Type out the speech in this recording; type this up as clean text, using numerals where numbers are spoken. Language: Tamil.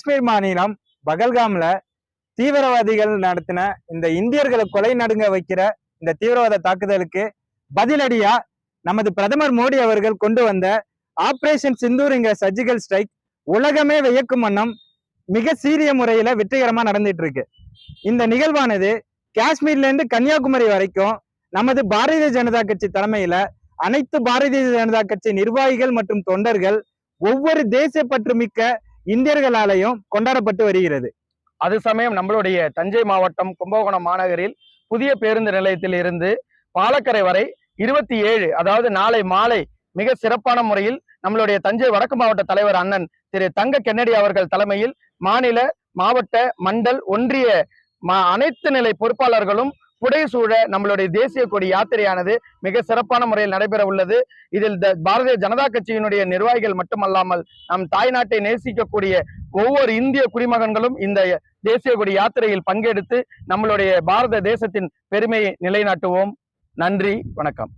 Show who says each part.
Speaker 1: காஷ்மீர் மாநிலம் பகல்காம்ல தீவிரவாதிகள் நடத்தின இந்த இந்தியர்களை கொலை நடுங்க வைக்கிற இந்த தீவிரவாத தாக்குதலுக்கு பதிலடியா நமது பிரதமர் மோடி அவர்கள் கொண்டு வந்த ஆபரேஷன் சிந்தூர்ங்கிற சர்ஜிக்கல் ஸ்ட்ரைக் உலகமே வியக்கும் வண்ணம் மிக சீரிய முறையில வெற்றிகரமா நடந்துட்டு இருக்கு. இந்த நிகழ்வானது காஷ்மீர்ல இருந்து கன்னியாகுமரி வரைக்கும் நமது பாரதிய ஜனதா கட்சி தலைமையில அனைத்து பாரதிய ஜனதா கட்சி நிர்வாகிகள் மற்றும் தொண்டர்கள் ஒவ்வொரு தேசியப்பற்று மிக்க இந்தியர்களாலையும் கொண்டாடப்பட்டு வருகிறது.
Speaker 2: அது சமயம் நம்மளுடைய தஞ்சை மாவட்டம் கும்பகோணம் மாநகரில் புதிய பேருந்து நிலையத்தில் இருந்து பாலக்கரை வரை 27 அதாவது நாளை மாலை மிக சிறப்பான முறையில் நம்மளுடைய தஞ்சை வடக்கு மாவட்ட தலைவர் அண்ணன் திரு தங்க கென்னடி அவர்கள் தலைமையில் மாநில மாவட்ட மண்டல் ஒன்றிய அனைத்து நிலை பொறுப்பாளர்களும் புடைசூழ நம்மளுடைய தேசிய கொடி யாத்திரையானது மிக சிறப்பான முறையில் நடைபெற உள்ளது. இதில் பாரதிய ஜனதா கட்சியினுடைய நிர்வாகிகள் மட்டுமல்லாமல் நம் தாய்நாட்டை நேசிக்கக்கூடிய ஒவ்வொரு இந்திய குடிமகன்களும் இந்த தேசிய கொடி யாத்திரையில் பங்கெடுத்து நம்மளுடைய பாரத தேசத்தின் பெருமையை நிலைநாட்டுவோம். நன்றி, வணக்கம்.